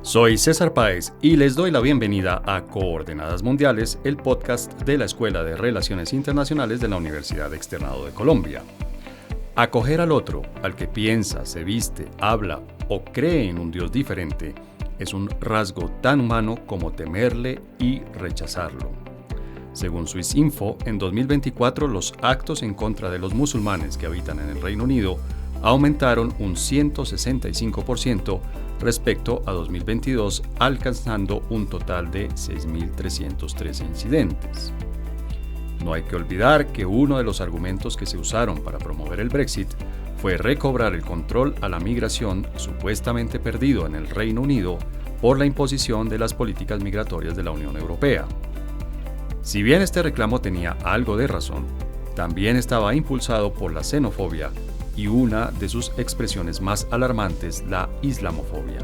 Soy César Páez y les doy la bienvenida a Coordenadas Mundiales, el podcast de la Escuela de Relaciones Internacionales de la Universidad Externado de Colombia. Acoger al otro, al que piensa, se viste, habla o cree en un Dios diferente, es un rasgo tan humano como temerle y rechazarlo. Según Swissinfo, en 2024 los actos en contra de los musulmanes que habitan en el Reino Unido aumentaron un 165% respecto a 2022, alcanzando un total de 6.313 incidentes. No hay que olvidar que uno de los argumentos que se usaron para promover el Brexit fue recobrar el control a la migración supuestamente perdido en el Reino Unido por la imposición de las políticas migratorias de la Unión Europea. Si bien este reclamo tenía algo de razón, también estaba impulsado por la xenofobia y una de sus expresiones más alarmantes, la islamofobia.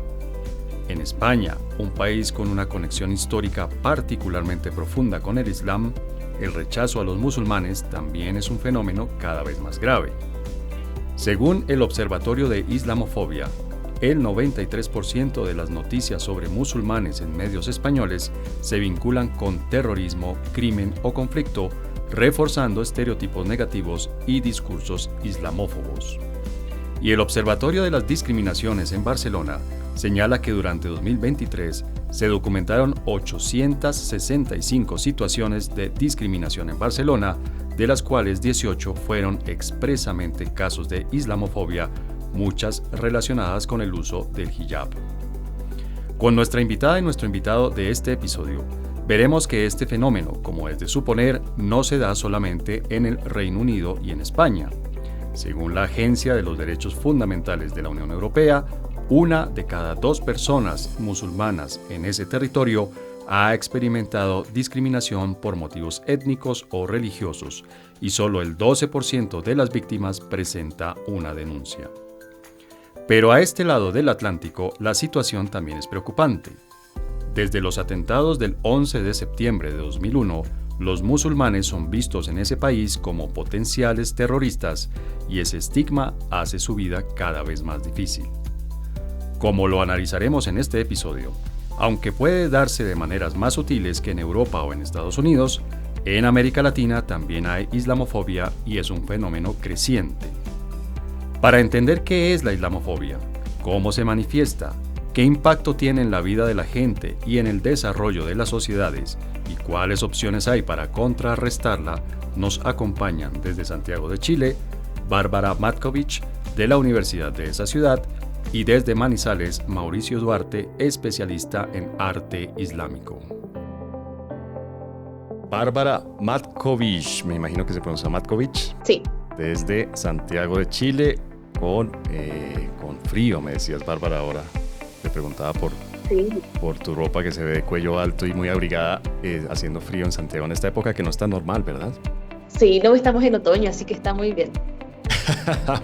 En España, un país con una conexión histórica particularmente profunda con el Islam, el rechazo a los musulmanes también es un fenómeno cada vez más grave. Según el Observatorio de Islamofobia, el 93% de las noticias sobre musulmanes en medios españoles se vinculan con terrorismo, crimen o conflicto, reforzando estereotipos negativos y discursos islamófobos. Y el Observatorio de las Discriminaciones en Barcelona señala que durante 2023 se documentaron 865 situaciones de discriminación en Barcelona, de las cuales 18 fueron expresamente casos de islamofobia, muchas relacionadas con el uso del hijab. Con nuestra invitada y nuestro invitado de este episodio, veremos que este fenómeno, como es de suponer, no se da solamente en el Reino Unido y en España. Según la Agencia de los Derechos Fundamentales de la Unión Europea, una de cada dos personas musulmanas en ese territorio ha experimentado discriminación por motivos étnicos o religiosos, y solo el 12% de las víctimas presenta una denuncia. Pero a este lado del Atlántico, la situación también es preocupante. Desde los atentados del 11 de septiembre de 2001, los musulmanes son vistos en ese país como potenciales terroristas y ese estigma hace su vida cada vez más difícil. Como lo analizaremos en este episodio, aunque puede darse de maneras más sutiles que en Europa o en Estados Unidos, en América Latina también hay islamofobia y es un fenómeno creciente. Para entender qué es la islamofobia, cómo se manifiesta, qué impacto tiene en la vida de la gente y en el desarrollo de las sociedades y cuáles opciones hay para contrarrestarla, nos acompañan desde Santiago de Chile, Bárbara Matkovic, de la Universidad de esa ciudad, y desde Manizales, Mauricio Duarte, especialista en arte islámico. Bárbara Matkovic, me imagino que se pronuncia Matkovic. Sí. Desde Santiago de Chile, con frío, me decías, Bárbara, ahora. Te preguntaba por tu ropa que se ve de cuello alto y muy abrigada, haciendo frío en Santiago en esta época que no está normal, ¿verdad? Sí, no estamos en otoño, así que está muy bien.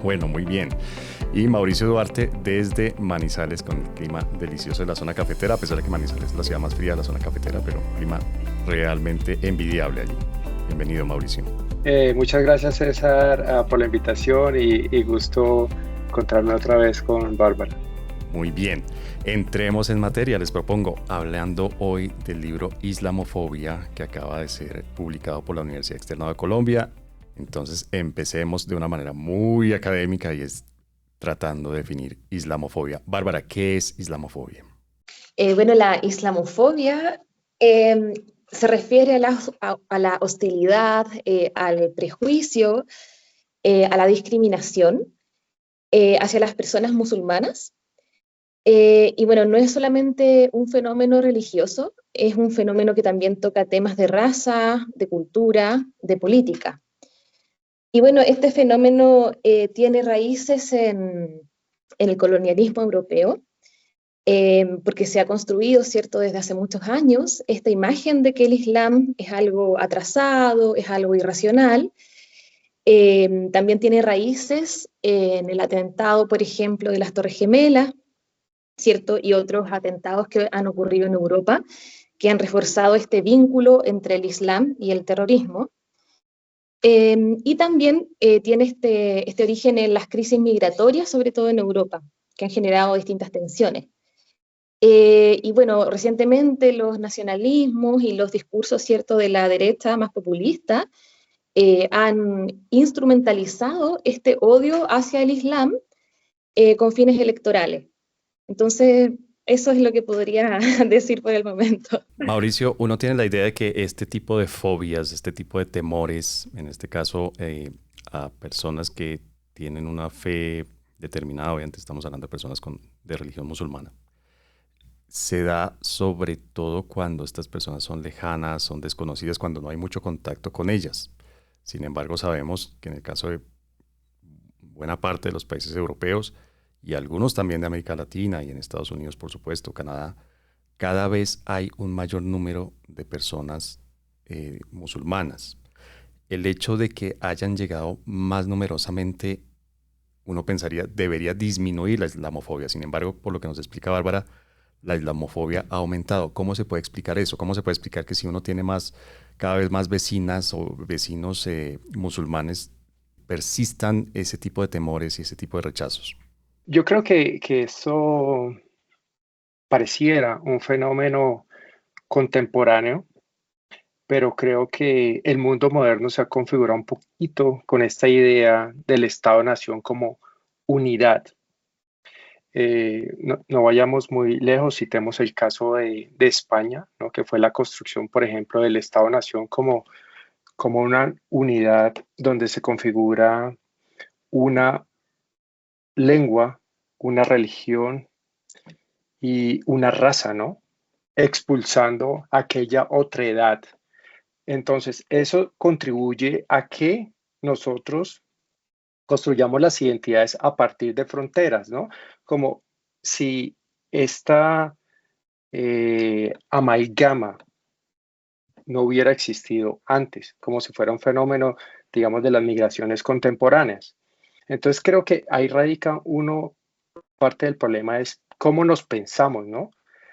Bueno, muy bien. Y Mauricio Duarte desde Manizales, con el clima delicioso de la zona cafetera, a pesar de que Manizales es la ciudad más fría de la zona cafetera, pero clima realmente envidiable allí. Bienvenido, Mauricio. Muchas gracias, César, por la invitación y gusto encontrarme otra vez con Bárbara. Muy bien, entremos en materia. Les propongo, hablando hoy del libro Islamofobia, que acaba de ser publicado por la Universidad Externado de Colombia. Entonces empecemos de una manera muy académica y es tratando de definir islamofobia. Bárbara, ¿qué es islamofobia? Bueno, la islamofobia se refiere a la hostilidad, al prejuicio, a la discriminación hacia las personas musulmanas. Y bueno, no es solamente un fenómeno religioso, es un fenómeno que también toca temas de raza, de cultura, de política. Y bueno, este fenómeno tiene raíces en el colonialismo europeo, porque se ha construido, ¿cierto?, desde hace muchos años, esta imagen de que el Islam es algo atrasado, es algo irracional. También tiene raíces en el atentado, por ejemplo, de las Torres Gemelas, ¿cierto?, y otros atentados que han ocurrido en Europa, que han reforzado este vínculo entre el Islam y el terrorismo. Y también tiene este origen en las crisis migratorias, sobre todo en Europa, que han generado distintas tensiones. Y bueno, recientemente los nacionalismos y los discursos, ¿cierto?, de la derecha más populista han instrumentalizado este odio hacia el Islam con fines electorales. Entonces, eso es lo que podría decir por el momento. Mauricio, uno tiene la idea de que este tipo de fobias, este tipo de temores, en este caso a personas que tienen una fe determinada, obviamente estamos hablando de personas de religión musulmana, se da sobre todo cuando estas personas son lejanas, son desconocidas, cuando no hay mucho contacto con ellas. Sin embargo, sabemos que en el caso de buena parte de los países europeos y algunos también de América Latina y en Estados Unidos, por supuesto, Canadá, cada vez hay un mayor número de personas musulmanas. El hecho de que hayan llegado más numerosamente, uno pensaría, debería disminuir la islamofobia. Sin embargo, por lo que nos explica Bárbara, la islamofobia ha aumentado. ¿Cómo se puede explicar eso? ¿Cómo se puede explicar que si uno tiene cada vez más vecinas o vecinos musulmanes, persistan ese tipo de temores y ese tipo de rechazos? Yo creo que eso pareciera un fenómeno contemporáneo, pero creo que el mundo moderno se ha configurado un poquito con esta idea del Estado-Nación como unidad. No vayamos muy lejos, citemos el caso de España, ¿no? Que fue la construcción, por ejemplo, del Estado-Nación como una unidad donde se configura una lengua, una religión y una raza, ¿no? Expulsando aquella otredad. Entonces, eso contribuye a que nosotros construyamos las identidades a partir de fronteras, ¿no? Como si esta amalgama no hubiera existido antes, como si fuera un fenómeno, digamos, de las migraciones contemporáneas. Entonces, creo que ahí radica parte del problema es cómo nos pensamos, ¿no?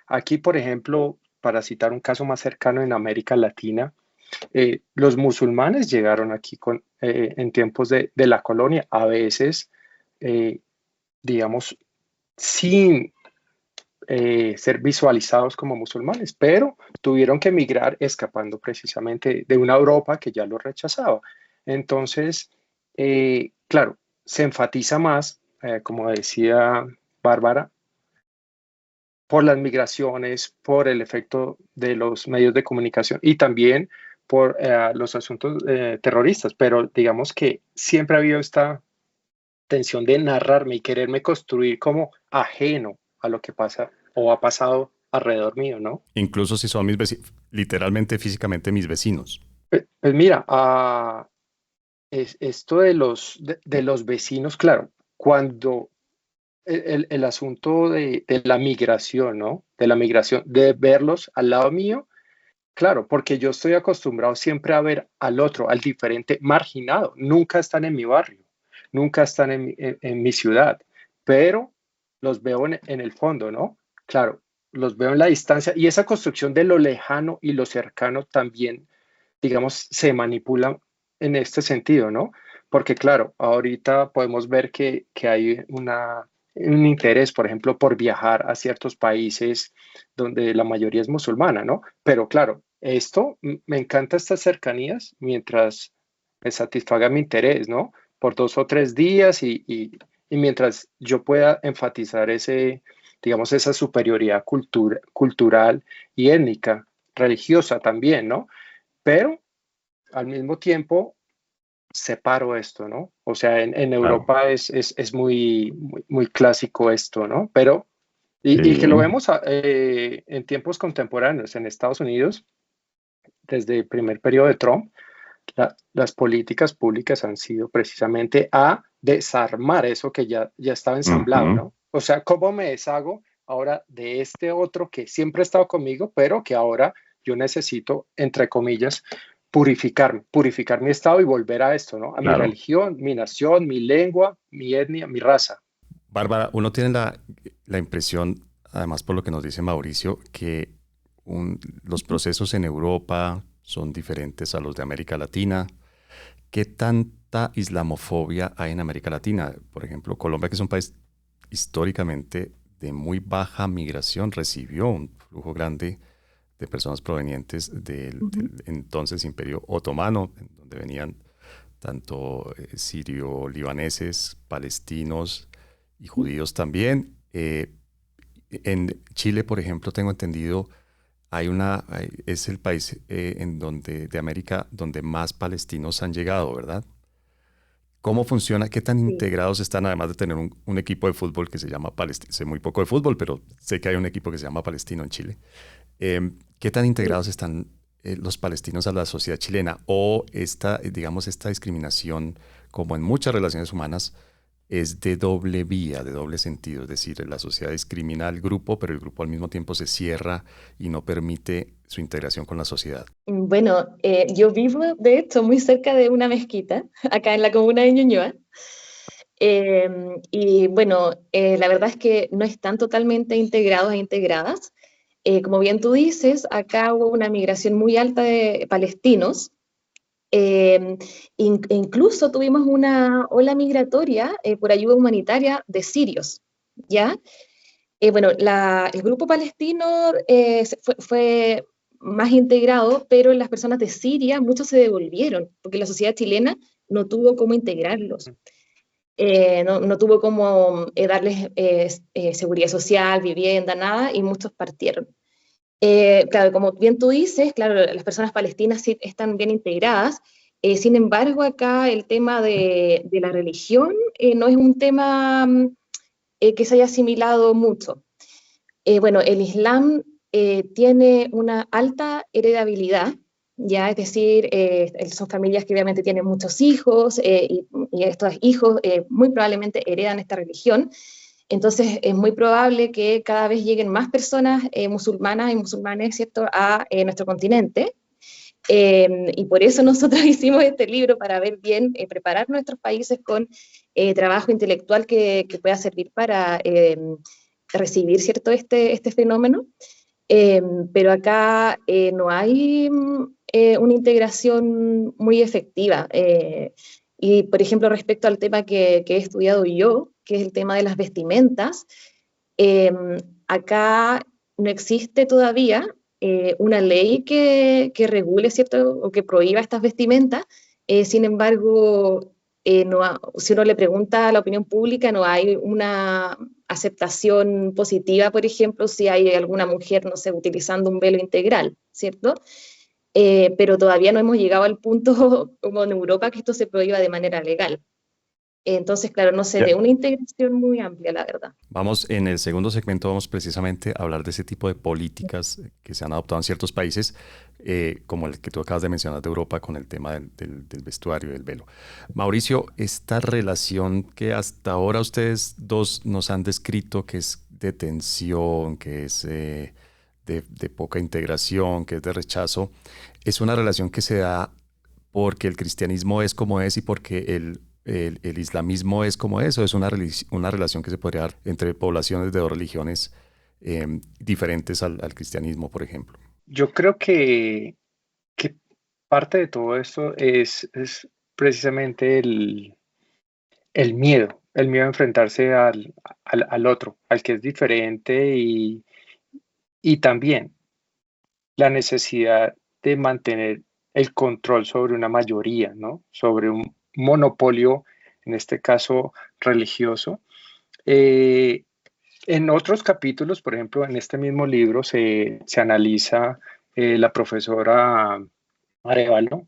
Aquí, por ejemplo, para citar un caso más cercano en América Latina, los musulmanes llegaron aquí en tiempos de la colonia, a veces, digamos, sin ser visualizados como musulmanes, pero tuvieron que emigrar escapando precisamente de una Europa que ya los rechazaba. Entonces, claro, se enfatiza más, como decía Bárbara, por las migraciones, por el efecto de los medios de comunicación y también por los asuntos terroristas, pero digamos que siempre ha habido esta tensión de narrarme y quererme construir como ajeno a lo que pasa o ha pasado alrededor mío, ¿no? Incluso si son literalmente, físicamente mis vecinos. Pues mira, esto de los vecinos, claro, cuando el asunto de la migración, ¿no? De la migración, de verlos al lado mío, claro, porque yo estoy acostumbrado siempre a ver al otro, al diferente, marginado. Nunca están en mi barrio, nunca están en mi ciudad, pero los veo en el fondo, ¿no? Claro, los veo en la distancia y esa construcción de lo lejano y lo cercano también, digamos, se manipula en este sentido, ¿no? Porque claro, ahorita podemos ver que hay un interés, por ejemplo, por viajar a ciertos países donde la mayoría es musulmana, ¿no? Pero claro, me encanta estas cercanías mientras me satisfaga mi interés, ¿no? Por 2 o 3 días y mientras yo pueda enfatizar digamos, esa superioridad cultural y étnica, religiosa también, ¿no? Pero al mismo tiempo separo esto, ¿no? O sea, en Claro. Europa es muy clásico esto, ¿no? Pero, y que lo Sí. vemos en tiempos contemporáneos, en Estados Unidos, desde el primer periodo de Trump, las políticas públicas han sido precisamente a desarmar eso que ya estaba ensamblado, Ujú. ¿no? O sea, ¿cómo me deshago ahora de este otro que siempre ha estado conmigo, pero que ahora yo necesito, entre comillas, purificar mi estado y volver a esto, ¿no? A mi Claro. religión, mi nación, mi lengua, mi etnia, mi raza. Bárbara, uno tiene la impresión, además por lo que nos dice Mauricio, que los procesos en Europa son diferentes a los de América Latina. ¿Qué tanta islamofobia hay en América Latina? Por ejemplo, Colombia, que es un país históricamente de muy baja migración, recibió un flujo grande de personas provenientes Ujú. del entonces Imperio Otomano, en donde venían tanto sirio-libaneses, palestinos y judíos también. En Chile, por ejemplo, tengo entendido, es el país en donde, de América donde más palestinos han llegado, ¿verdad? ¿Cómo funciona? ¿Qué tan Sí. integrados están, además de tener un equipo de fútbol que se llama Palestino? Sé muy poco de fútbol, pero sé que hay un equipo que se llama Palestino en Chile. ¿Qué tan Sí. integrados están los palestinos a la sociedad chilena? O esta, digamos, esta discriminación, como en muchas relaciones humanas, es de doble vía, de doble sentido. Es decir, la sociedad discrimina al grupo, pero el grupo al mismo tiempo se cierra y no permite su integración con la sociedad. Bueno, yo vivo, de hecho, muy cerca de una mezquita, acá en la comuna de Ñuñoa. Y bueno, la verdad es que no están totalmente integrados e integradas. Como bien tú dices, acá hubo una migración muy alta de palestinos. Eh, Incluso tuvimos una ola migratoria por ayuda humanitaria de sirios, ¿ya? Bueno, el grupo palestino fue más integrado, pero las personas de Siria, muchos se devolvieron, porque la sociedad chilena no tuvo cómo integrarlos. No tuvo cómo darles seguridad social, vivienda, nada, y muchos partieron. Claro, como bien tú dices, claro, las personas palestinas sí están bien integradas. Sin embargo, acá el tema de la religión no es un tema que se haya asimilado mucho. Bueno, el Islam tiene una alta heredabilidad, ya, es decir, son familias que obviamente tienen muchos hijos y estos hijos muy probablemente heredan esta religión. Entonces es muy probable que cada vez lleguen más personas musulmanas y musulmanes, ¿cierto?, a nuestro continente. Y por eso nosotros hicimos este libro para ver bien, preparar nuestros países con trabajo intelectual que pueda servir para recibir, ¿cierto?, este fenómeno. Pero acá no hay una integración muy efectiva. Y, por ejemplo, respecto al tema que he estudiado yo, que es el tema de las vestimentas, eh, acá no existe todavía una ley que regule, ¿cierto?, o que prohíba estas vestimentas. Sin embargo, si uno le pregunta a la opinión pública, no hay una aceptación positiva, por ejemplo, si hay alguna mujer, no sé, utilizando un velo integral, ¿cierto? Pero todavía no hemos llegado al punto como en Europa que esto se prohíba de manera legal. Entonces, claro, no se Ya. ve una integración muy amplia, la verdad. Vamos, en el segundo segmento vamos precisamente a hablar de ese tipo de políticas que se han adoptado en ciertos países, como el que tú acabas de mencionar de Europa con el tema del vestuario y del velo. Mauricio, esta relación que hasta ahora ustedes dos nos han descrito, que es de tensión, que es de poca integración, que es de rechazo, es una relación que se da porque el cristianismo es como es y porque el islamismo es como eso, es una relación que se podría dar entre poblaciones de dos religiones diferentes al cristianismo, por ejemplo. Yo creo que parte de todo esto es precisamente el miedo a enfrentarse al otro, al que es diferente y también la necesidad de mantener el control sobre una mayoría, ¿no? Sobre un monopolio, en este caso religioso. Eh, en otros capítulos, por ejemplo, en este mismo libro se analiza la profesora Arevalo,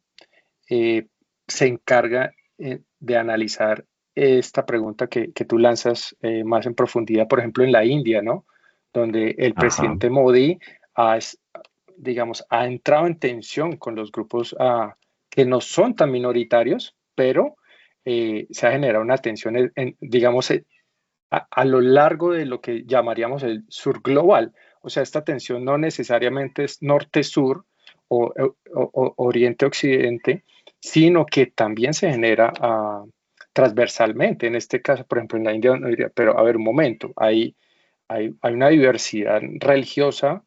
eh, se encarga de analizar esta pregunta que tú lanzas más en profundidad, por ejemplo, en la India, ¿no? Donde el Ajá. presidente Modi digamos, ha entrado en tensión con los grupos que no son tan minoritarios, pero se ha generado una tensión, digamos, a lo largo de lo que llamaríamos el sur global. O sea, esta tensión no necesariamente es norte-sur o oriente-occidente, sino que también se genera transversalmente. En este caso, por ejemplo, en la India, uno diría, pero a ver, un momento, hay una diversidad religiosa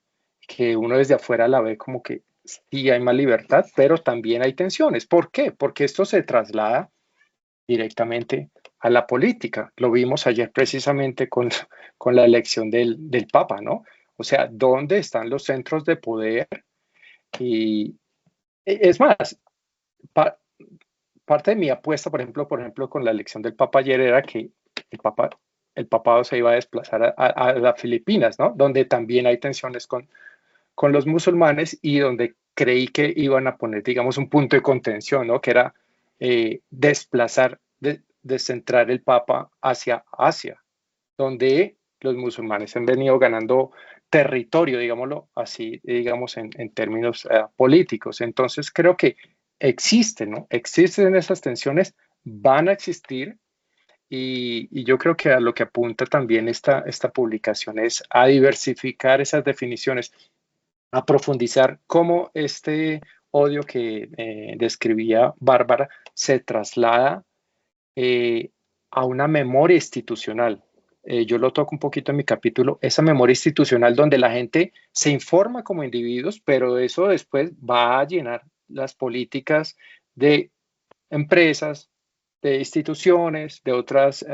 que uno desde afuera la ve como que sí hay más libertad, pero también hay tensiones. ¿Por qué? Porque esto se traslada directamente a la política. Lo vimos ayer precisamente con la elección del Papa, ¿no? O sea, ¿dónde están los centros de poder? Y es más, pa- parte de mi apuesta, por ejemplo, con la elección del Papa ayer era que el Papa, el papado se iba a desplazar a las Filipinas, ¿no? Donde también hay tensiones con los musulmanes y donde creí que iban a poner, digamos, un punto de contención, ¿no? Que era desplazar, descentrar el Papa hacia Asia, donde los musulmanes han venido ganando territorio, digámoslo así, digamos, en términos políticos. Entonces, creo que existen, ¿no? Existen esas tensiones, van a existir. Y yo creo que a lo que apunta también esta publicación es a diversificar esas definiciones, a profundizar cómo este odio que describía Bárbara se traslada eh, a una memoria institucional. Yo lo toco un poquito en mi capítulo, esa memoria institucional donde la gente se informa como individuos, pero eso después va a llenar las políticas de empresas, de instituciones, de otras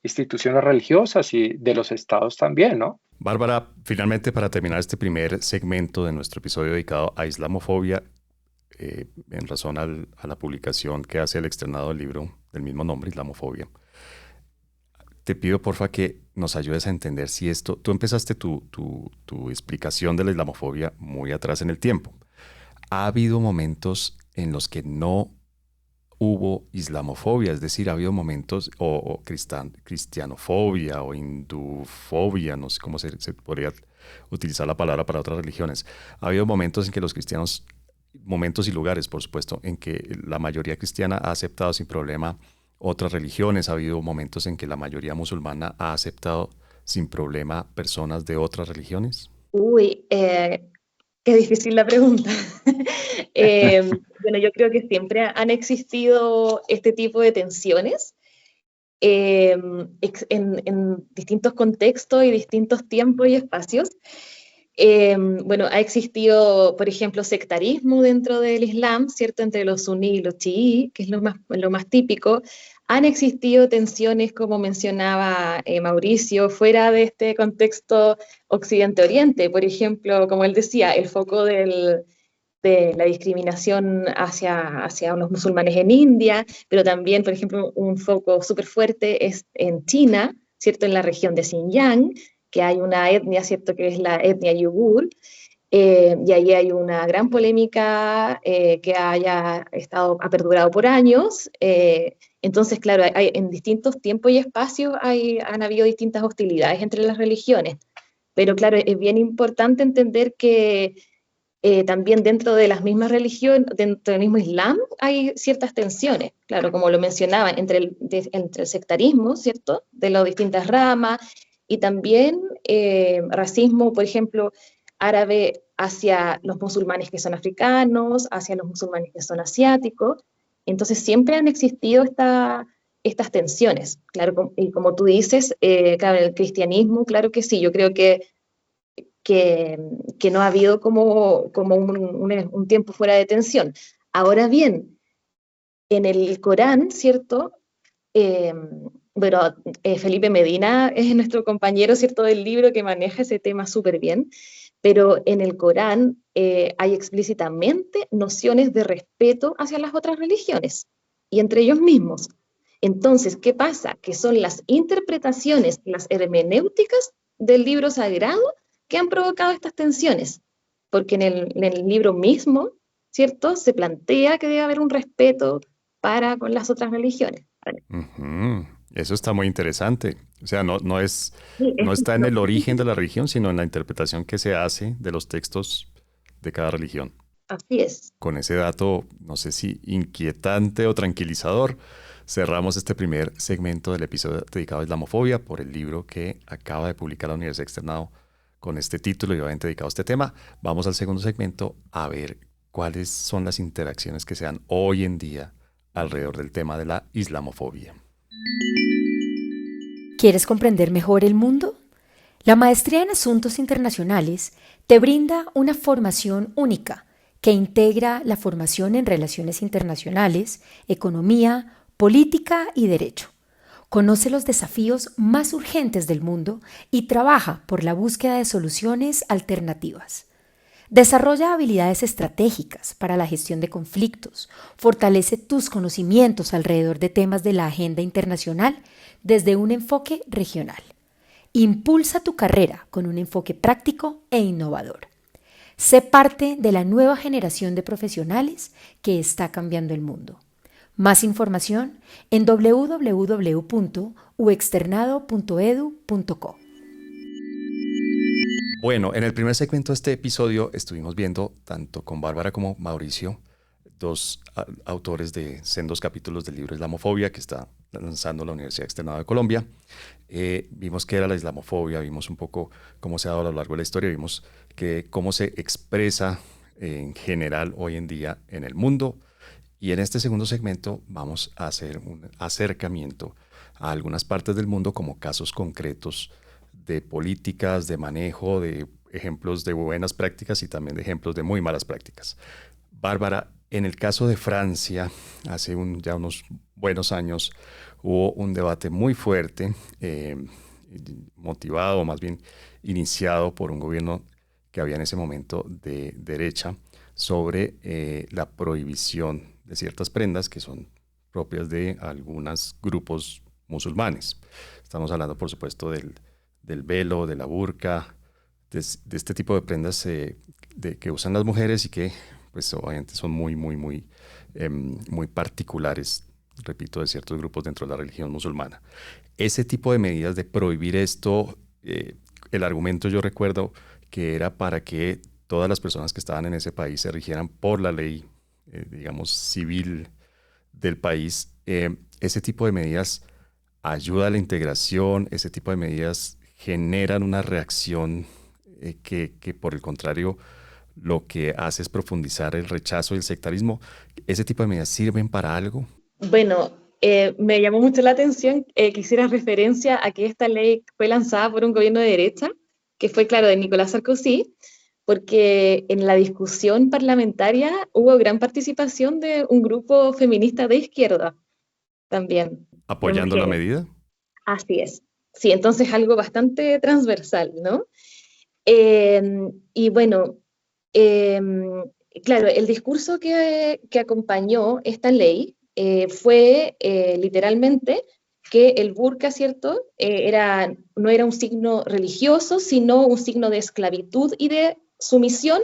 instituciones religiosas y de los estados también, ¿no? Bárbara, finalmente para terminar este primer segmento de nuestro episodio dedicado a islamofobia, en razón a la publicación que hace el externado del libro del mismo nombre, Islamofobia, te pido porfa que nos ayudes a entender si esto, tú empezaste tu explicación de la islamofobia muy atrás en el tiempo. ¿Ha habido momentos en los que no hubo islamofobia? Es decir, ha habido momentos, o cristianofobia o hindufobia, no sé cómo se podría utilizar la palabra para otras religiones. Ha habido momentos en que los cristianos, momentos y lugares, por supuesto, en que la mayoría cristiana ha aceptado sin problema otras religiones. Ha habido momentos en que la mayoría musulmana ha aceptado sin problema personas de otras religiones. Uy, qué difícil la pregunta. Bueno, yo creo que siempre han existido este tipo de tensiones en distintos contextos y distintos tiempos y espacios. Bueno, ha existido, por ejemplo, sectarismo dentro del Islam, ¿cierto? Entre los suní y los chií, que es lo más típico. Han existido tensiones, como mencionaba Mauricio, fuera de este contexto Occidente-Oriente. Por ejemplo, como él decía, el foco de la discriminación hacia los musulmanes en India, pero también, por ejemplo, un foco súper fuerte es en China, ¿cierto? En la región de Xinjiang, que hay una etnia, ¿cierto? Que es la etnia yugur, y ahí hay una gran polémica que ha perdurado por años. Entonces, claro, en distintos tiempos y espacios han habido distintas hostilidades entre las religiones. Pero claro, es bien importante entender que también dentro de las mismas religiones, dentro del mismo Islam, hay ciertas tensiones, claro, como lo mencionaba, entre el sectarismo, ¿cierto?, de las distintas ramas, y también racismo, por ejemplo, árabe hacia los musulmanes que son africanos, hacia los musulmanes que son asiáticos. Entonces siempre han existido estas tensiones, claro, y como tú dices, claro, en el cristianismo, claro que sí, yo creo que no ha habido como un tiempo fuera de tensión. Ahora bien, en el Corán, ¿cierto? Bueno, Felipe Medina es nuestro compañero, ¿cierto?, del libro que maneja ese tema súper bien, pero en el Corán hay explícitamente nociones de respeto hacia las otras religiones y entre ellos mismos. Entonces, ¿qué pasa? Que son las interpretaciones, las hermenéuticas del libro sagrado que han provocado estas tensiones, porque en el libro mismo, ¿cierto?, se plantea que debe haber un respeto con las otras religiones. Uh-huh. Eso está muy interesante. O sea, no Sí, está en el origen de la religión, sino en la interpretación que se hace de los textos de cada religión. así es. Con ese dato, no sé si inquietante o tranquilizador, cerramos este primer segmento del episodio dedicado a islamofobia por el libro que acaba de publicar la Universidad Externado con este título y obviamente dedicado a este tema. Vamos al segundo segmento a ver cuáles son las interacciones que se dan hoy en día alrededor del tema de la islamofobia. ¿Quieres comprender mejor el mundo? La maestría en Asuntos Internacionales te brinda una formación única que integra la formación en Relaciones Internacionales, Economía, Política y Derecho, conoce los desafíos más urgentes del mundo y trabaja por la búsqueda de soluciones alternativas. Desarrolla habilidades estratégicas para la gestión de conflictos, fortalece tus conocimientos alrededor de temas de la agenda internacional desde un enfoque regional. Impulsa tu carrera con un enfoque práctico e innovador. Sé parte de la nueva generación de profesionales que está cambiando el mundo. Más información en www.uexternado.edu.co. Bueno, en el primer segmento de este episodio estuvimos viendo, tanto con Bárbara como Mauricio, dos autores de sendos capítulos del libro Islamofobia que está lanzando la Universidad Externado de Colombia. Vimos qué era la islamofobia, vimos un poco cómo se ha dado a lo largo de la historia, vimos cómo se expresa en general hoy en día en el mundo. Y en este segundo segmento vamos a hacer un acercamiento a algunas partes del mundo como casos concretos de políticas, de manejo, de ejemplos de buenas prácticas y también de ejemplos de muy malas prácticas. Bárbara, en el caso de Francia, hace ya unos buenos años, hubo un debate muy fuerte, motivado, o más bien iniciado por un gobierno que había en ese momento de derecha, sobre la prohibición de ciertas prendas que son propias de algunos grupos musulmanes. Estamos hablando, por supuesto, del velo, de la burka, de este tipo de prendas que usan las mujeres y que pues obviamente son muy particulares, repito, de ciertos grupos dentro de la religión musulmana. Ese tipo de medidas de prohibir esto, el argumento yo recuerdo que era para que todas las personas que estaban en ese país se rigieran por la ley, digamos, civil del país. Ese tipo de medidas ayuda a la integración, ese tipo de medidas generan una reacción que por el contrario lo que hace es profundizar el rechazo y el sectarismo. ¿Ese tipo de medidas sirven para algo? Bueno, me llamó mucho la atención que hicieras referencia a que esta ley fue lanzada por un gobierno de derecha, que fue, claro, de Nicolás Sarkozy, porque en la discusión parlamentaria hubo gran participación de un grupo feminista de izquierda también. ¿Apoyando la medida? Así es. Sí, entonces algo bastante transversal, ¿no? Y bueno, claro, el discurso que acompañó esta ley fue literalmente que el burka, ¿cierto? No era un signo religioso, sino un signo de esclavitud y de sumisión,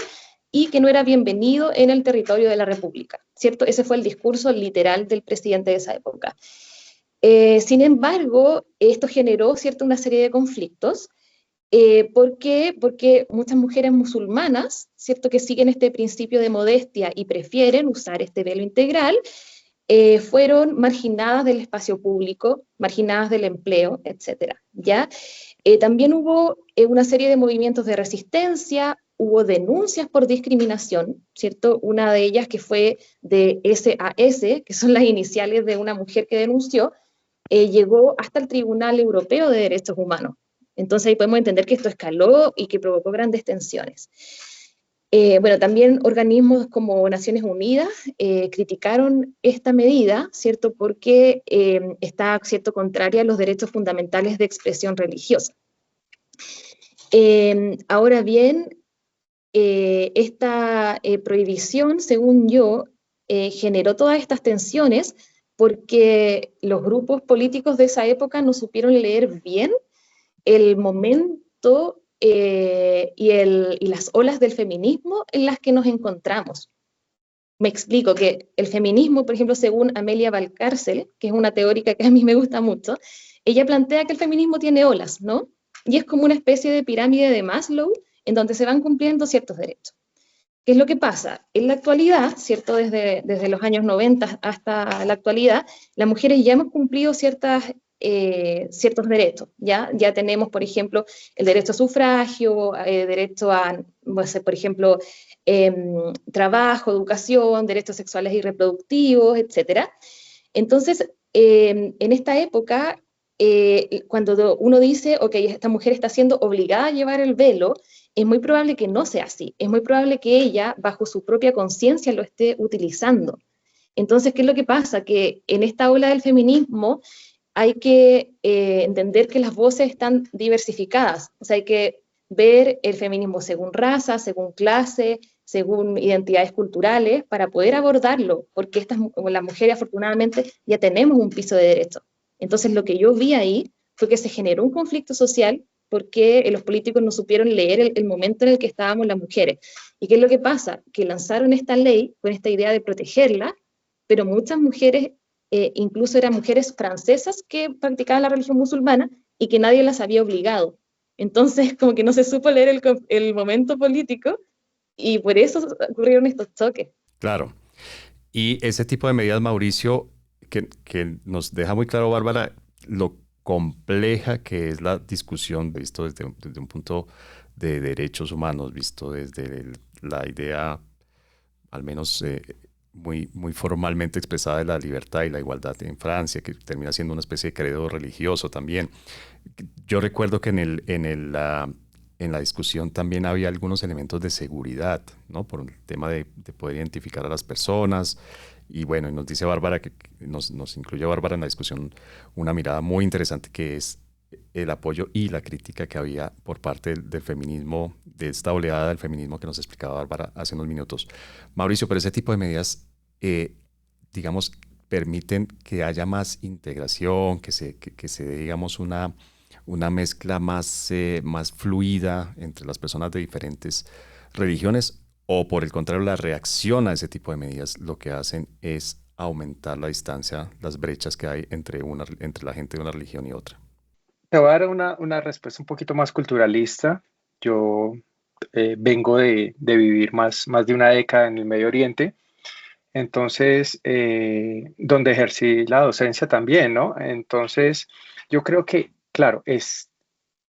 y que no era bienvenido en el territorio de la República, ¿cierto? Ese fue el discurso literal del presidente de esa época. Sin embargo, esto generó, ¿cierto?, una serie de conflictos. ¿Por qué? Porque muchas mujeres musulmanas, ¿cierto?, que siguen este principio de modestia y prefieren usar este velo integral, fueron marginadas del espacio público, marginadas del empleo, etc. ¿Ya? También hubo una serie de movimientos de resistencia, hubo denuncias por discriminación, ¿cierto? Una de ellas que fue de SAS, que son las iniciales de una mujer que denunció, llegó hasta el Tribunal Europeo de Derechos Humanos. Entonces ahí podemos entender que esto escaló y que provocó grandes tensiones. Bueno, también organismos como Naciones Unidas criticaron esta medida, ¿cierto? Porque está, ¿cierto?, contraria a los derechos fundamentales de expresión religiosa. Ahora bien, esta prohibición, según yo, generó todas estas tensiones porque los grupos políticos de esa época no supieron leer bien el momento y las olas del feminismo en las que nos encontramos. Me explico que el feminismo, por ejemplo, según Amelia Valcárcel, que es una teórica que a mí me gusta mucho, ella plantea que el feminismo tiene olas, ¿no? Y es como una especie de pirámide de Maslow en donde se van cumpliendo ciertos derechos. ¿Qué es lo que pasa? En la actualidad, ¿cierto? Desde los años 90 hasta la actualidad, las mujeres ya hemos cumplido ciertos derechos, ¿ya? Ya tenemos, por ejemplo, el derecho a sufragio, derecho a, no sé, por ejemplo, trabajo, educación, derechos sexuales y reproductivos, etc. Entonces, en esta época, cuando uno dice, ok, esta mujer está siendo obligada a llevar el velo, es muy probable que no sea así, es muy probable que ella, bajo su propia conciencia, lo esté utilizando. Entonces, ¿qué es lo que pasa? Que en esta ola del feminismo hay que entender que las voces están diversificadas, o sea, hay que ver el feminismo según raza, según clase, según identidades culturales, para poder abordarlo, porque las mujeres afortunadamente ya tenemos un piso de derecho. Entonces lo que yo vi ahí fue que se generó un conflicto social porque los políticos no supieron leer el momento en el que estábamos las mujeres. ¿Y qué es lo que pasa? Que lanzaron esta ley con esta idea de protegerla, pero muchas mujeres, incluso eran mujeres francesas que practicaban la religión musulmana y que nadie las había obligado. Entonces, como que no se supo leer el momento político y por eso ocurrieron estos choques. Claro. Y ese tipo de medidas, Mauricio, que nos deja muy claro, Bárbara, lo compleja que es la discusión, visto desde un punto de derechos humanos, visto desde la idea, al menos muy formalmente expresada, de la libertad y la igualdad en Francia, que termina siendo una especie de credo religioso también. Yo recuerdo que en la discusión también había algunos elementos de seguridad, ¿no? Por el tema de poder identificar a las personas. Y bueno, y nos dice Bárbara, que nos incluye Bárbara en la discusión, una mirada muy interesante, que es el apoyo y la crítica que había por parte del feminismo, de esta oleada del feminismo que nos explicaba Bárbara hace unos minutos. Mauricio, pero ese tipo de medidas, digamos, permiten que haya más integración, que se dé, digamos, una mezcla más fluida entre las personas de diferentes religiones, o por el contrario, la reacción a ese tipo de medidas lo que hacen es aumentar la distancia, las brechas que hay entre la gente de una religión y otra. Te voy a dar una respuesta un poquito más culturalista. Yo vengo de vivir más de una década en el Medio Oriente, entonces, donde ejercí la docencia también, ¿no? Entonces, yo creo que, claro, es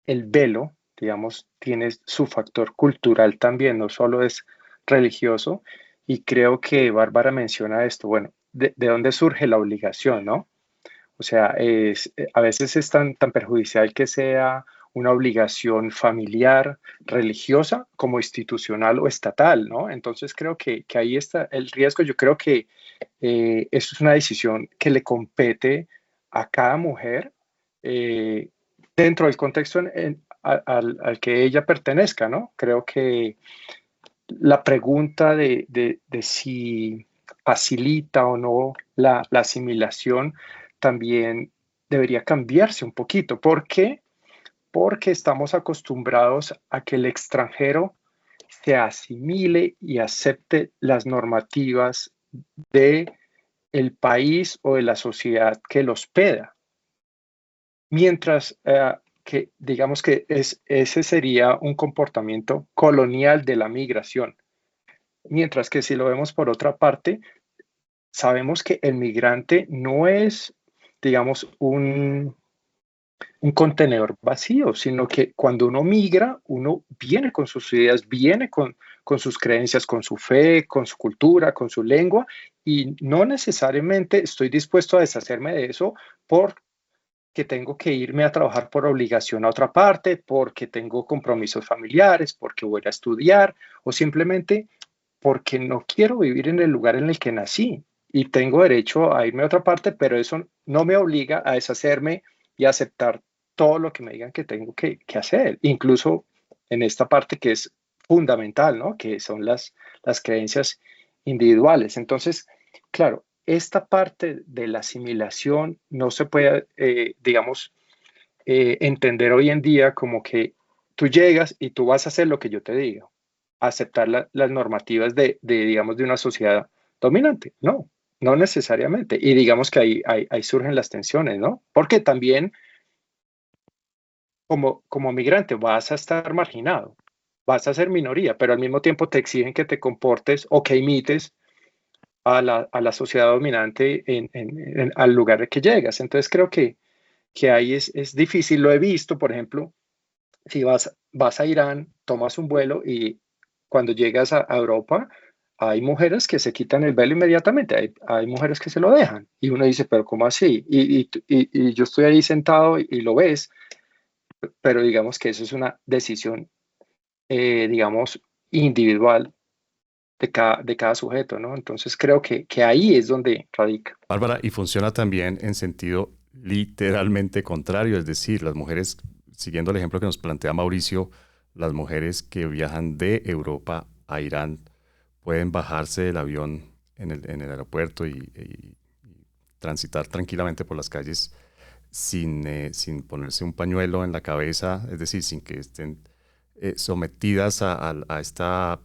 el velo, digamos, tiene su factor cultural también, no solo es religioso, y creo que Bárbara menciona esto, bueno, de dónde surge la obligación, ¿no? O sea, a veces es tan perjudicial que sea una obligación familiar, religiosa, como institucional o estatal, ¿no? Entonces creo que ahí está el riesgo. Yo creo que eso es una decisión que le compete a cada mujer dentro del contexto al que ella pertenezca, ¿no? Creo que la pregunta de si facilita o no la asimilación también debería cambiarse un poquito. ¿Por qué? Porque estamos acostumbrados a que el extranjero se asimile y acepte las normativas de el país o de la sociedad que lo hospeda. Mientras que digamos que ese sería un comportamiento colonial de la migración. Mientras que si lo vemos por otra parte, sabemos que el migrante no es, digamos, un contenedor vacío, sino que cuando uno migra, uno viene con sus ideas, viene con sus creencias, con su fe, con su cultura, con su lengua, y no necesariamente estoy dispuesto a deshacerme de eso porque tengo que irme a trabajar por obligación a otra parte, porque tengo compromisos familiares, porque voy a estudiar, o simplemente porque no quiero vivir en el lugar en el que nací y tengo derecho a irme a otra parte, pero eso no me obliga a deshacerme y a aceptar todo lo que me digan que tengo que hacer, incluso en esta parte que es fundamental, ¿no? Que son las creencias individuales. Entonces, claro, esta parte de la asimilación no se puede, digamos, entender hoy en día como que tú llegas y tú vas a hacer lo que yo te digo, aceptar las normativas digamos, de una sociedad dominante. No, no necesariamente. Y digamos que ahí surgen las tensiones, ¿no? Porque también como migrante vas a estar marginado, vas a ser minoría, pero al mismo tiempo te exigen que te comportes o que imites a la sociedad dominante al lugar al que llegas. Entonces creo que ahí es difícil. Lo he visto, por ejemplo, si vas a Irán, tomas un vuelo y cuando llegas a Europa, hay mujeres que se quitan el velo inmediatamente, hay mujeres que se lo dejan. Y uno dice, pero ¿cómo así? Y yo estoy ahí sentado y lo ves, pero digamos que eso es una decisión, digamos, individual de cada sujeto, ¿no? Entonces creo que ahí es donde radica. Bárbara, y funciona también en sentido literalmente contrario, es decir, las mujeres, siguiendo el ejemplo que nos plantea Mauricio, las mujeres que viajan de Europa a Irán pueden bajarse del avión en el aeropuerto y transitar tranquilamente por las calles sin ponerse un pañuelo en la cabeza, es decir, sin que estén sometidas a esta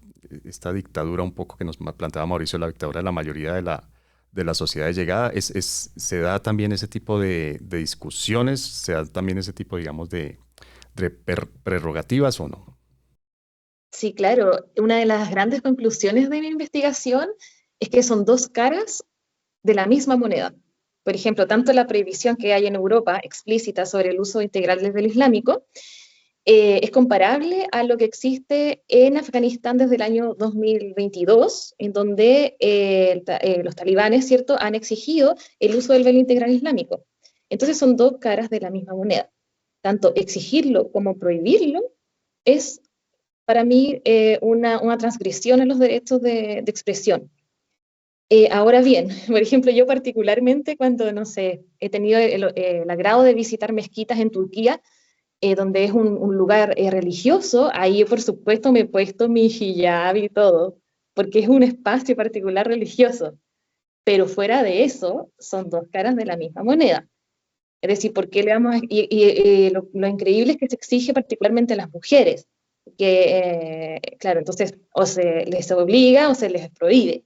dictadura un poco que nos planteaba Mauricio, la dictadura de la mayoría de la sociedad de llegada. Se da también ese tipo de discusiones, se da también ese tipo, digamos, de prerrogativas o no. Sí, claro. Una de las grandes conclusiones de mi investigación es que son dos caras de la misma moneda. Por ejemplo, tanto la prohibición que hay en Europa explícita sobre el uso integral del velo islámico es comparable a lo que existe en Afganistán desde el año 2022, en donde los talibanes, ¿cierto?, han exigido el uso del velo integral islámico. Entonces son dos caras de la misma moneda. Tanto exigirlo como prohibirlo es para mí una transgresión en los derechos de expresión. Ahora bien, por ejemplo, yo particularmente cuando, no sé, he tenido el agrado de visitar mezquitas en Turquía, donde es un lugar religioso, ahí por supuesto me he puesto mi hijab y todo, porque es un espacio particular religioso. Pero fuera de eso, son dos caras de la misma moneda. Es decir, ¿por qué le vamos a...? Lo increíble es que se exige particularmente a las mujeres, que, claro, entonces o se les obliga o se les prohíbe.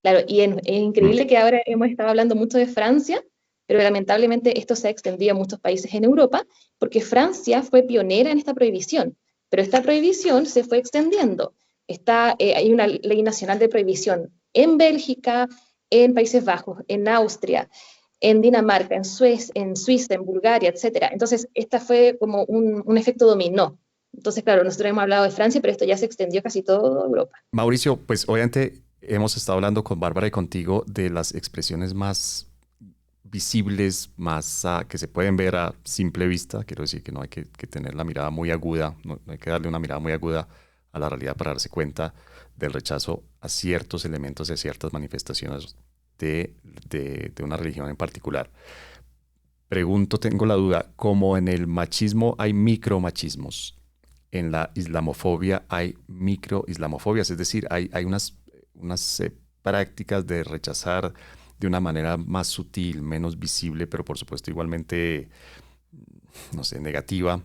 Claro, y es increíble que ahora hemos estado hablando mucho de Francia, pero lamentablemente esto se ha extendido a muchos países en Europa, porque Francia fue pionera en esta prohibición, pero esta prohibición se fue extendiendo. Hay una ley nacional de prohibición en Bélgica, en Países Bajos, en Austria, en Dinamarca, en Suiza, en Bulgaria, etc. Entonces, esta fue como un efecto dominó. Entonces, claro, nosotros hemos hablado de Francia, pero esto ya se extendió casi toda Europa. Mauricio, pues obviamente hemos estado hablando con Bárbara y contigo de las expresiones más visibles, más que se pueden ver a simple vista. Quiero decir que no hay que tener la mirada muy aguda, no hay que darle una mirada muy aguda a la realidad para darse cuenta del rechazo a ciertos elementos y a ciertas manifestaciones de una religión en particular. Pregunto, tengo la duda, como en el machismo hay micromachismos, en la islamofobia hay microislamofobias, es decir, hay unas prácticas de rechazar de una manera más sutil, menos visible, pero por supuesto igualmente, no sé, negativa,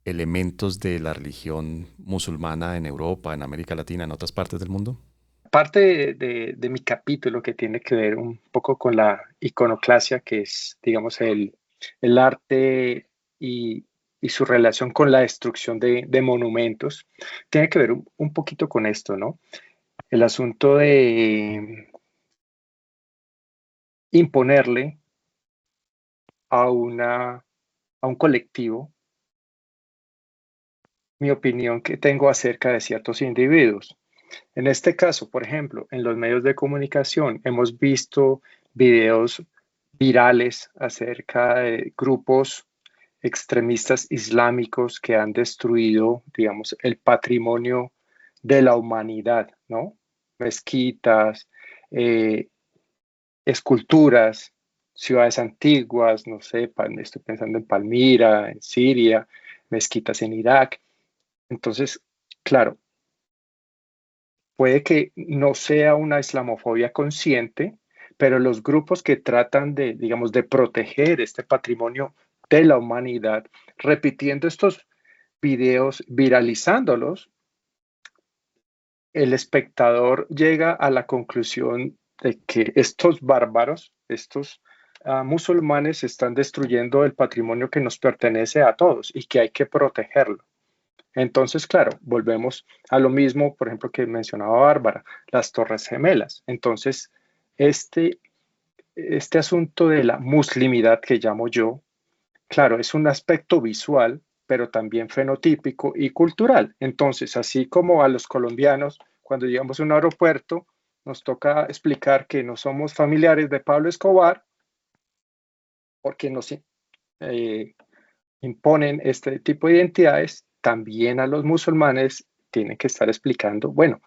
elementos de la religión musulmana en Europa, en América Latina, en otras partes del mundo. Parte de mi capítulo que tiene que ver un poco con la iconoclasia, que es, digamos, el arte y su relación con la destrucción de monumentos, tiene que ver un poquito con esto, ¿no? El asunto de imponerle a un colectivo mi opinión que tengo acerca de ciertos individuos. En este caso, por ejemplo, en los medios de comunicación hemos visto videos virales acerca de grupos extremistas islámicos que han destruido, digamos, el patrimonio de la humanidad, ¿no? Mezquitas, esculturas, ciudades antiguas, no sé, estoy pensando en Palmira, en Siria, mezquitas en Irak. Entonces, claro, puede que no sea una islamofobia consciente, pero los grupos que tratan de, digamos, de proteger este patrimonio de la humanidad, repitiendo estos videos, viralizándolos, el espectador llega a la conclusión de que estos bárbaros, estos musulmanes están destruyendo el patrimonio que nos pertenece a todos y que hay que protegerlo. Entonces, claro, volvemos a lo mismo, por ejemplo, que mencionaba Bárbara, las Torres Gemelas. Entonces, este asunto de la muslimidad que llamo yo, claro, es un aspecto visual, pero también fenotípico y cultural. Entonces, así como a los colombianos, cuando llegamos a un aeropuerto, nos toca explicar que no somos familiares de Pablo Escobar, porque nos imponen este tipo de identidades, también a los musulmanes tienen que estar explicando, bueno,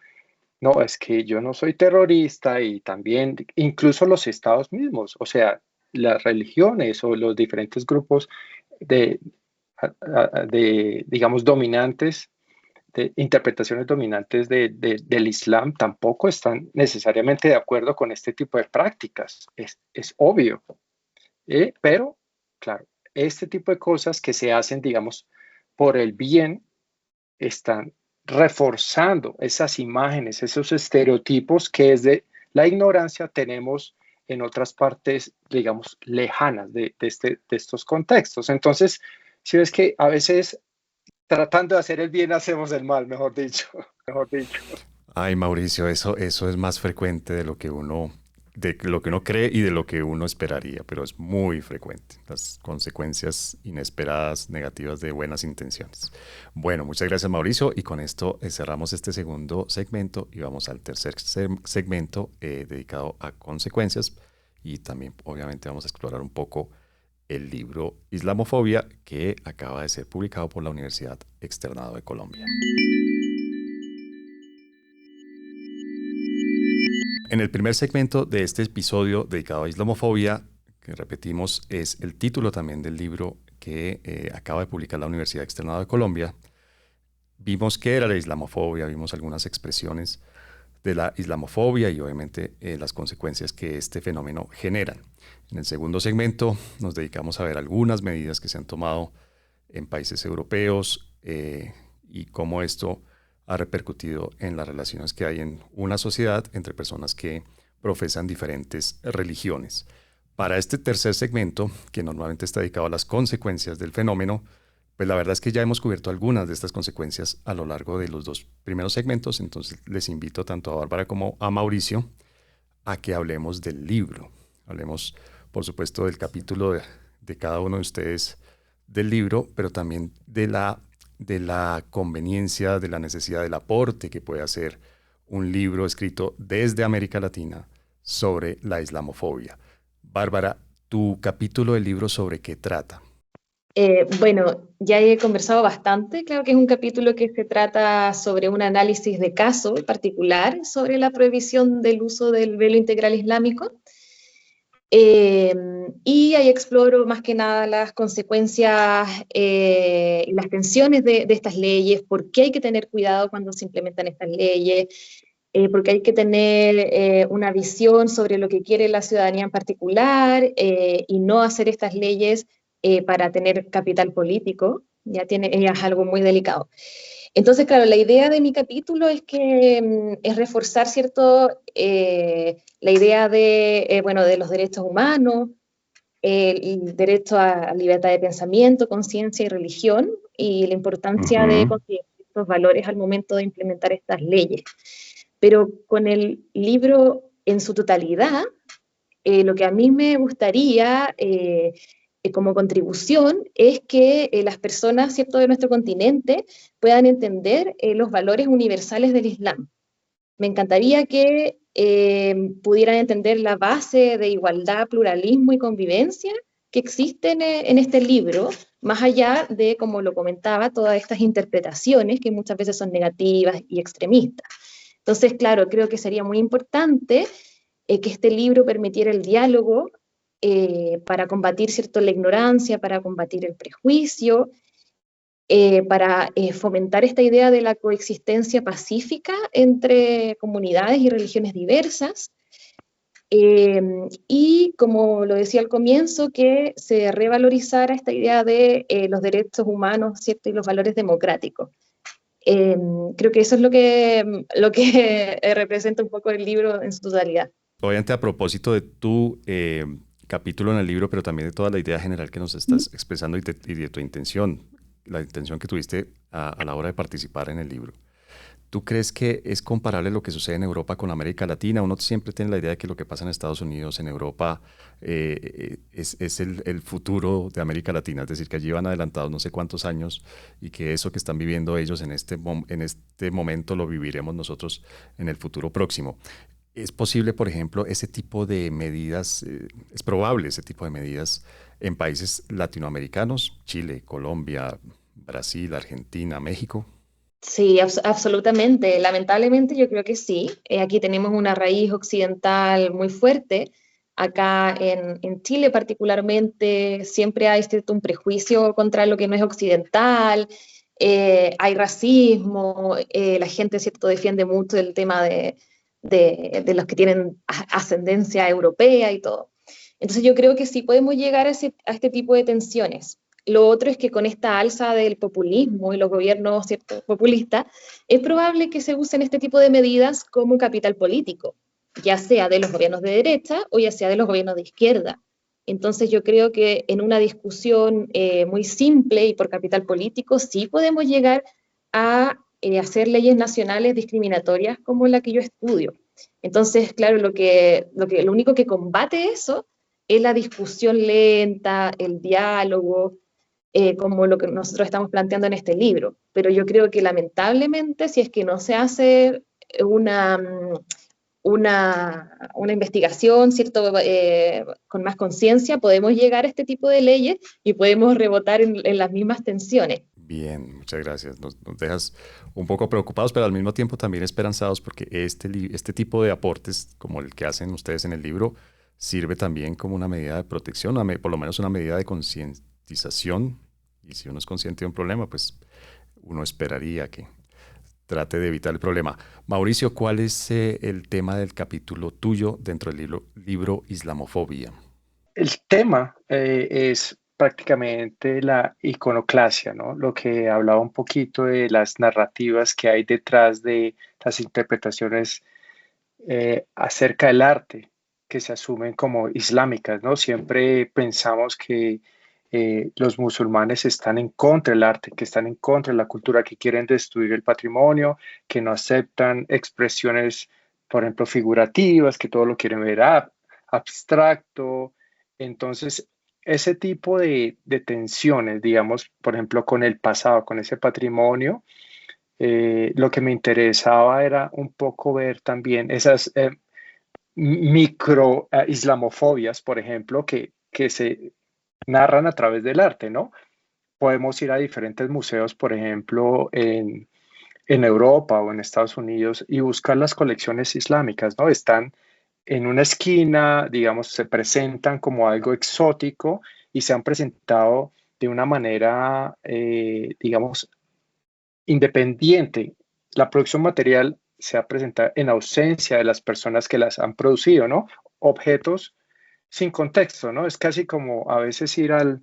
no, es que yo no soy terrorista y también, incluso los estados mismos, o sea, las religiones o los diferentes grupos de, digamos, dominantes, de interpretaciones dominantes del Islam tampoco están necesariamente de acuerdo con este tipo de prácticas. Es obvio. Pero, claro, este tipo de cosas que se hacen, digamos, por el bien, están reforzando esas imágenes, esos estereotipos que desde la ignorancia tenemos en otras partes, digamos, lejanas de estos contextos. Entonces, si ves que a veces tratando de hacer el bien hacemos el mal, mejor dicho, mejor dicho. Ay, Mauricio, eso es más frecuente de lo que uno cree y de lo que uno esperaría, pero es muy frecuente, las consecuencias inesperadas, negativas de buenas intenciones. Bueno, muchas gracias, Mauricio, y con esto cerramos este segundo segmento y vamos al tercer segmento dedicado a consecuencias, y también obviamente vamos a explorar un poco el libro Islamofobia, que acaba de ser publicado por la Universidad Externado de Colombia. En el primer segmento de este episodio dedicado a Islamofobia, que repetimos, es el título también del libro que acaba de publicar la Universidad Externado de Colombia, vimos qué era la islamofobia, vimos algunas expresiones de la islamofobia y obviamente las consecuencias que este fenómeno genera. En el segundo segmento nos dedicamos a ver algunas medidas que se han tomado en países europeos y cómo esto ha repercutido en las relaciones que hay en una sociedad entre personas que profesan diferentes religiones. Para este tercer segmento, que normalmente está dedicado a las consecuencias del fenómeno, pues la verdad es que ya hemos cubierto algunas de estas consecuencias a lo largo de los dos primeros segmentos, entonces les invito tanto a Bárbara como a Mauricio a que hablemos del libro. Hablemos, por supuesto, del capítulo de cada uno de ustedes del libro, pero también de la conveniencia, de la necesidad del aporte que puede hacer un libro escrito desde América Latina sobre la islamofobia. Bárbara, tu capítulo del libro, ¿sobre qué trata? Bueno, ya he conversado bastante. Claro que es un capítulo que se trata sobre un análisis de caso particular sobre la prohibición del uso del velo integral islámico. Y ahí exploro más que nada las consecuencias y las tensiones de estas leyes, por qué hay que tener cuidado cuando se implementan estas leyes, porque hay que tener una visión sobre lo que quiere la ciudadanía en particular y no hacer estas leyes para tener capital político, ya es algo muy delicado. Entonces, claro, la idea de mi capítulo es que es reforzar, ¿cierto?, la idea de los derechos humanos, el derecho a libertad de pensamiento, conciencia y religión, y la importancia de considerar estos valores al momento de implementar estas leyes. Pero con el libro en su totalidad, lo que a mí me gustaría como contribución es que las personas, ¿cierto?, de nuestro continente puedan entender los valores universales del Islam. Me encantaría que pudieran entender la base de igualdad, pluralismo y convivencia que existen en este libro, más allá de, como lo comentaba, todas estas interpretaciones que muchas veces son negativas y extremistas. Entonces, claro, creo que sería muy importante que este libro permitiera el diálogo para combatir, ¿cierto?, la ignorancia, para combatir el prejuicio, para fomentar esta idea de la coexistencia pacífica entre comunidades y religiones diversas, y como lo decía al comienzo, que se revalorizara esta idea de los derechos humanos, ¿cierto?, y los valores democráticos. Creo que eso es lo que representa un poco el libro en su totalidad. Obviamente, a propósito de tu capítulo en el libro, pero también de toda la idea general que nos estás expresando y de tu intención, la intención que tuviste a la hora de participar en el libro. ¿Tú crees que es comparable lo que sucede en Europa con América Latina? Uno siempre tiene la idea de que lo que pasa en Estados Unidos, en Europa, es el futuro de América Latina, es decir, que allí van adelantados no sé cuántos años y que eso que están viviendo ellos en este momento lo viviremos nosotros en el futuro próximo. ¿Es posible, por ejemplo, ese tipo de medidas, es probable ese tipo de medidas en países latinoamericanos, Chile, Colombia, Brasil, Argentina, México? Sí, absolutamente. Lamentablemente yo creo que sí. Aquí tenemos una raíz occidental muy fuerte, Acá en Chile particularmente siempre hay cierto un prejuicio contra lo que no es occidental, hay racismo, la gente cierto defiende mucho el tema de los que tienen ascendencia europea y todo. Entonces yo creo que sí podemos llegar a este tipo de tensiones. Lo otro es que con esta alza del populismo y los gobiernos cierto, populistas, es probable que se usen este tipo de medidas como capital político, ya sea de los gobiernos de derecha o ya sea de los gobiernos de izquierda. Entonces yo creo que en una discusión muy simple y por capital político sí podemos llegar a hacer leyes nacionales discriminatorias como la que yo estudio. Entonces, claro, lo único que combate eso es la discusión lenta, el diálogo, como lo que nosotros estamos planteando en este libro. Pero yo creo que lamentablemente, si es que no se hace una, una investigación, ¿cierto? Con más conciencia, podemos llegar a este tipo de leyes y podemos rebotar en las mismas tensiones. Bien, muchas gracias. Nos dejas un poco preocupados, pero al mismo tiempo también esperanzados porque este tipo de aportes, como el que hacen ustedes en el libro, sirve también como una medida de protección, por lo menos una medida de concientización. Y si uno es consciente de un problema, pues uno esperaría que trate de evitar el problema. Mauricio, ¿cuál es el tema del capítulo tuyo dentro del libro Islamofobia? El tema es prácticamente la iconoclasia, ¿no? Lo que hablaba un poquito de las narrativas que hay detrás de las interpretaciones acerca del arte que se asumen como islámicas, ¿no? Siempre pensamos que los musulmanes están en contra del arte, que están en contra de la cultura, que quieren destruir el patrimonio, que no aceptan expresiones, por ejemplo, figurativas, que todo lo quieren ver abstracto. Entonces, ese tipo de tensiones, digamos, por ejemplo, con el pasado, con ese patrimonio, lo que me interesaba era un poco ver también esas micro islamofobias, por ejemplo, que se narran a través del arte, ¿no? Podemos ir a diferentes museos, por ejemplo, en Europa o en Estados Unidos y buscar las colecciones islámicas, ¿no? Están en una esquina, digamos, se presentan como algo exótico y se han presentado de una manera, digamos, independiente. La producción material se ha presentado en ausencia de las personas que las han producido, ¿no? Objetos sin contexto, ¿no? Es casi como a veces ir al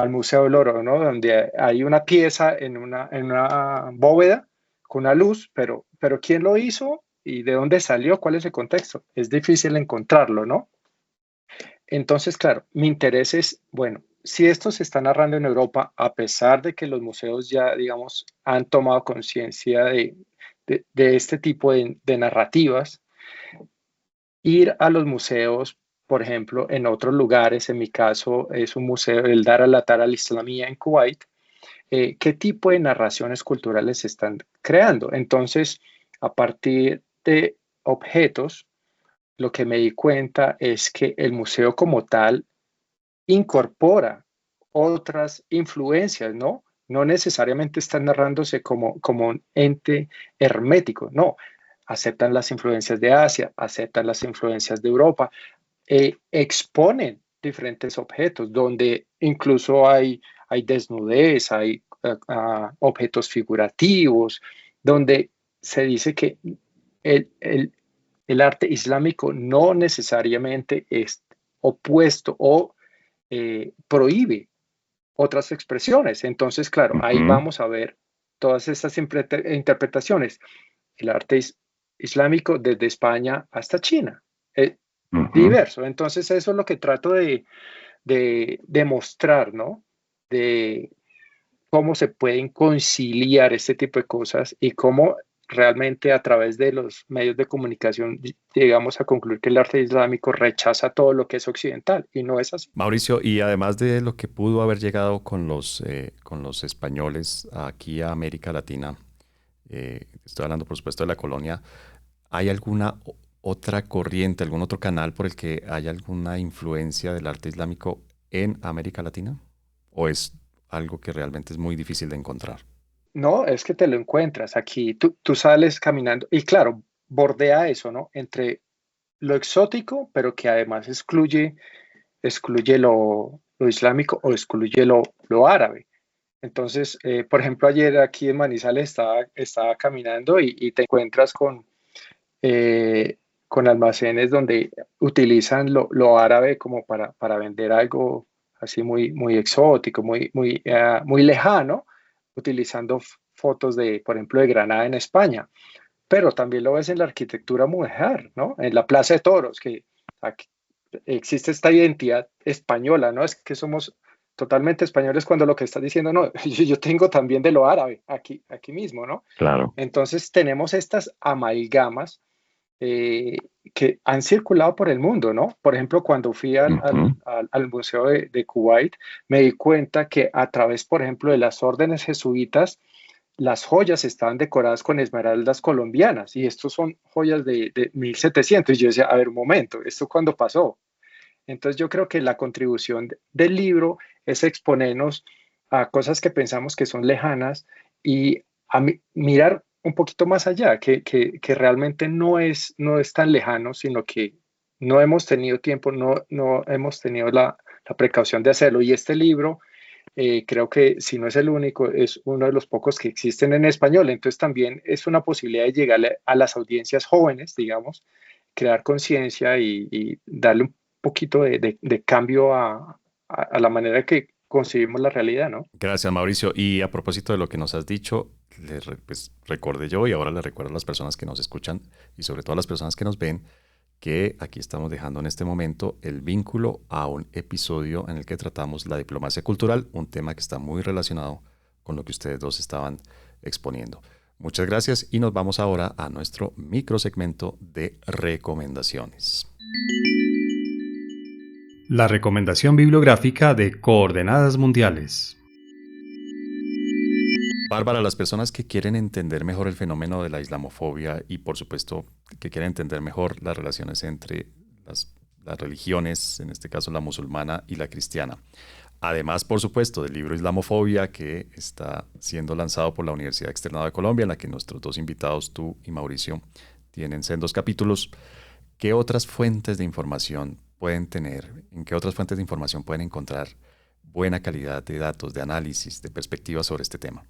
Museo del Oro, ¿no? Donde hay una pieza en una bóveda con una luz, pero ¿quién lo hizo y de dónde salió? ¿Cuál es el contexto? Es difícil encontrarlo, ¿no? Entonces, claro, mi interés es, bueno, si esto se está narrando en Europa, a pesar de que los museos ya, digamos, han tomado conciencia de este tipo de narrativas, ir a los museos, por ejemplo, en otros lugares, en mi caso es un museo, el Dar al-Atar al-Islamiyya en Kuwait, ¿qué tipo de narraciones culturales se están creando? Entonces, a partir de objetos, lo que me di cuenta es que el museo como tal incorpora otras influencias, ¿no? No necesariamente están narrándose como un ente hermético, no. Aceptan las influencias de Asia, aceptan las influencias de Europa, exponen diferentes objetos donde incluso hay desnudez, hay objetos figurativos, donde se dice que el arte islámico no necesariamente es opuesto o prohíbe otras expresiones. Entonces, claro, ahí vamos a ver todas estas interpretaciones. El arte islámico desde España hasta China, diverso. Entonces, eso es lo que trato de demostrar, ¿no? De cómo se pueden conciliar este tipo de cosas y cómo realmente a través de los medios de comunicación llegamos a concluir que el arte islámico rechaza todo lo que es occidental y no es así. Mauricio, y además de lo que pudo haber llegado con los españoles aquí a América Latina, estoy hablando por supuesto de la colonia, ¿hay alguna otra corriente, algún otro canal por el que haya alguna influencia del arte islámico en América Latina? ¿O es algo que realmente es muy difícil de encontrar? No, es que te lo encuentras aquí, tú sales caminando y claro, bordea eso, ¿no? Entre lo exótico, pero que además excluye lo islámico o excluye lo árabe. Entonces, por ejemplo, ayer aquí en Manizales estaba caminando y te encuentras eh, con almacenes donde utilizan lo árabe como para vender algo así muy exótico, muy lejano, utilizando fotos por ejemplo, de Granada en España. Pero también lo ves en la arquitectura mujer, ¿no? En la Plaza de Toros, que aquí existe esta identidad española, ¿no? Es que somos totalmente españoles cuando lo que estás diciendo, no, yo tengo también de lo árabe aquí mismo, ¿no? Claro. Entonces tenemos estas amalgamas eh, que han circulado por el mundo, ¿no? Por ejemplo, cuando fui Ujú. al Museo de Kuwait, me di cuenta que a través, por ejemplo, de las órdenes jesuitas, las joyas estaban decoradas con esmeraldas colombianas y estos son joyas de 1700. Y yo decía, a ver, un momento, ¿esto cuándo pasó? Entonces yo creo que la contribución del libro es exponernos a cosas que pensamos que son lejanas y mirar un poquito más allá, que realmente no es tan lejano, sino que no hemos tenido tiempo, no hemos tenido la precaución de hacerlo. Y este libro, creo que si no es el único, es uno de los pocos que existen en español. Entonces también es una posibilidad de llegarle a las audiencias jóvenes, digamos, crear conciencia y darle un poquito de cambio a la manera que concebimos la realidad, ¿no? Gracias, Mauricio. Y a propósito de lo que nos has dicho, pues, recordé yo y ahora le recuerdo a las personas que nos escuchan y sobre todo a las personas que nos ven que aquí estamos dejando en este momento el vínculo a un episodio en el que tratamos la diplomacia cultural, un tema que está muy relacionado con lo que ustedes dos estaban exponiendo. Muchas gracias y nos vamos ahora a nuestro microsegmento de recomendaciones. La recomendación bibliográfica de Coordenadas Mundiales. Bárbara, las personas que quieren entender mejor el fenómeno de la islamofobia y por supuesto que quieren entender mejor las relaciones entre las religiones, en este caso la musulmana y la cristiana. Además, por supuesto, del libro Islamofobia que está siendo lanzado por la Universidad Externado de Colombia, en la que nuestros dos invitados, tú y Mauricio, tienen sendos capítulos. ¿Qué otras fuentes de información pueden tener? ¿En qué otras fuentes de información pueden encontrar buena calidad de datos, de análisis, de perspectivas sobre este tema?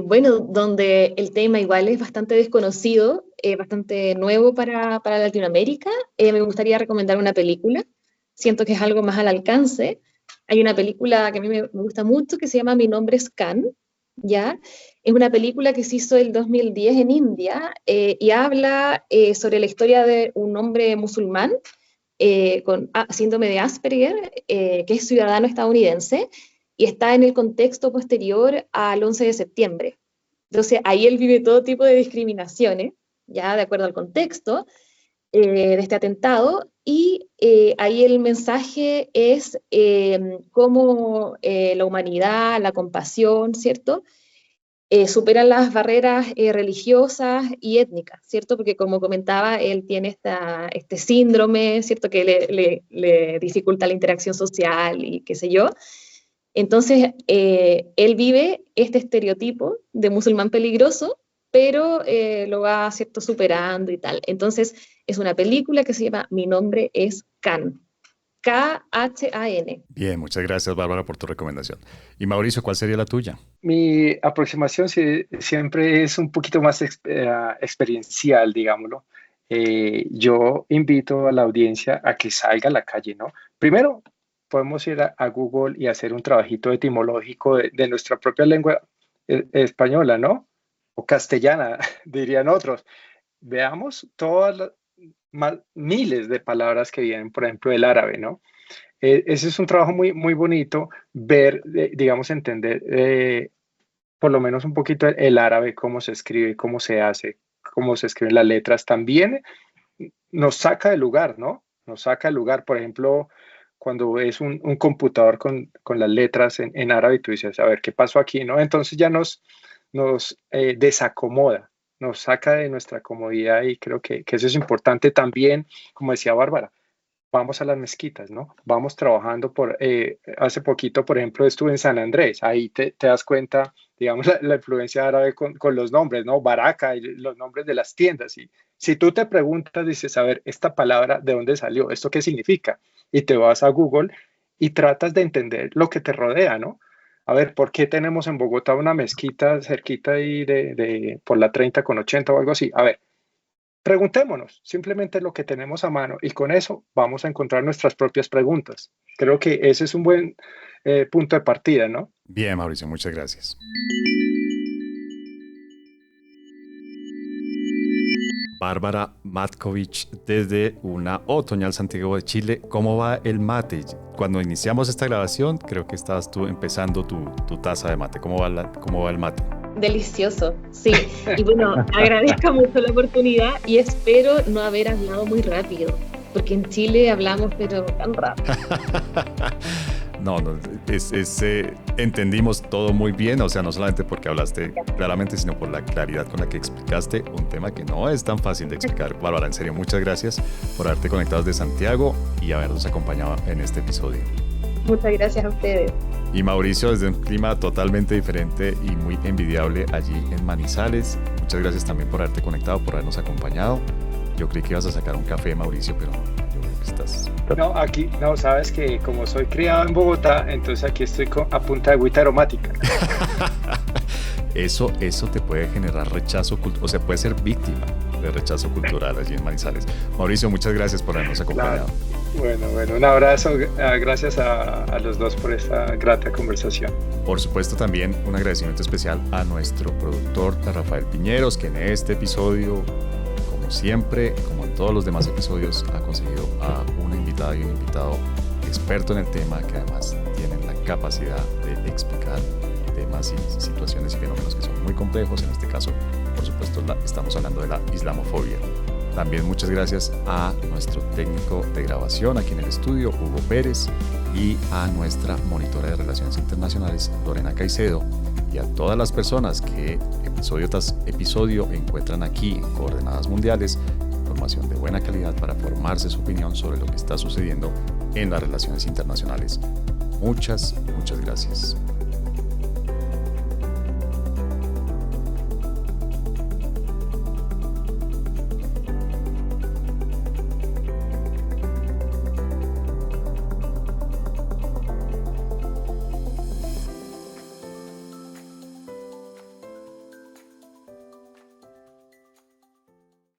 Bueno, donde el tema igual es bastante desconocido, bastante nuevo para Latinoamérica, me gustaría recomendar una película. Siento que es algo más al alcance. Hay una película que a mí me gusta mucho que se llama Mi nombre es Khan, ¿ya? Es una película que se hizo el 2010 en India y habla sobre la historia de un hombre musulmán con síndrome de Asperger, que es ciudadano estadounidense y está en el contexto posterior al 11 de septiembre. Entonces, ahí él vive todo tipo de discriminaciones, ya de acuerdo al contexto de este atentado, y ahí el mensaje es cómo la humanidad, la compasión, ¿cierto? Superan las barreras religiosas y étnicas, ¿cierto? Porque como comentaba, él tiene este síndrome, ¿cierto? Que le dificulta la interacción social y qué sé yo. Entonces, él vive este estereotipo de musulmán peligroso, pero lo va, ¿cierto? Superando y tal. Entonces, es una película que se llama Mi nombre es Khan. Khan. Bien, muchas gracias, Bárbara, por tu recomendación. Y Mauricio, ¿cuál sería la tuya? Mi aproximación siempre es un poquito más experiencial, digámoslo. Yo invito a la audiencia a que salga a la calle, ¿no? Primero, podemos ir a Google y hacer un trabajito etimológico de nuestra propia lengua española, ¿no? O castellana, dirían otros. Veamos todas las miles de palabras que vienen, por ejemplo, del árabe, ¿no? Ese es un trabajo muy bonito, ver, digamos, entender por lo menos un poquito el árabe, cómo se escribe, cómo se hace, cómo se escriben las letras. También nos saca del lugar, ¿no? Nos saca del lugar. Por ejemplo, cuando ves un computador con las letras en árabe, tú dices, a ver, ¿qué pasó aquí, no? Entonces ya nos desacomoda, nos saca de nuestra comodidad y creo que eso es importante también, como decía Bárbara, vamos a las mezquitas, ¿no? Vamos trabajando hace poquito, por ejemplo, estuve en San Andrés, ahí te das cuenta, digamos, la influencia árabe con los nombres, ¿no? Baraka y los nombres de las tiendas. Y si tú te preguntas, dices, a ver, esta palabra, ¿de dónde salió? ¿Esto qué significa? Y te vas a Google y tratas de entender lo que te rodea, ¿no? A ver, ¿por qué tenemos en Bogotá una mezquita cerquita ahí por la 30 con 80 o algo así? A ver, preguntémonos simplemente lo que tenemos a mano y con eso vamos a encontrar nuestras propias preguntas. Creo que ese es un buen punto de partida, ¿no? Bien, Mauricio, muchas gracias. Bárbara Matkovich desde una otoñal Santiago de Chile. ¿Cómo va el mate? Cuando iniciamos esta grabación, creo que estabas tú empezando tu taza de mate. ¿Cómo va el mate? Delicioso, sí. Y bueno, agradezco mucho la oportunidad y espero no haber hablado muy rápido, porque en Chile hablamos pero tan rápido. No, entendimos todo muy bien, o sea, no solamente porque hablaste claramente, sino por la claridad con la que explicaste un tema que no es tan fácil de explicar. Bárbara, en serio, muchas gracias por haberte conectado desde Santiago y habernos acompañado en este episodio. Muchas gracias a ustedes. Y Mauricio, desde un clima totalmente diferente y muy envidiable allí en Manizales. Muchas gracias también por haberte conectado, por habernos acompañado. Yo creí que ibas a sacar un café, Mauricio, pero yo creo que estás... No, sabes que como soy criado en Bogotá, entonces aquí estoy a punta de agüita aromática. Eso te puede generar rechazo cultural, o sea, puede ser víctima de rechazo cultural allí en Manizales. Mauricio, muchas gracias por habernos acompañado. Bueno, un abrazo, gracias a los dos por esta grata conversación. Por supuesto, también un agradecimiento especial a nuestro productor Rafael Piñeros, que en este episodio, como siempre, como en todos los demás episodios, ha conseguido a una invitada y un invitado experto en el tema, que además tienen la capacidad de explicar temas y situaciones y fenómenos que son muy complejos. En este caso, por supuesto, estamos hablando de la islamofobia. También muchas gracias a nuestro técnico de grabación aquí en el estudio, Hugo Pérez, y a nuestra monitora de Relaciones Internacionales, Lorena Caicedo, y a todas las personas que episodio tras episodio encuentran aquí en Coordenadas Mundiales información de buena calidad para formarse su opinión sobre lo que está sucediendo en las relaciones internacionales. Muchas gracias.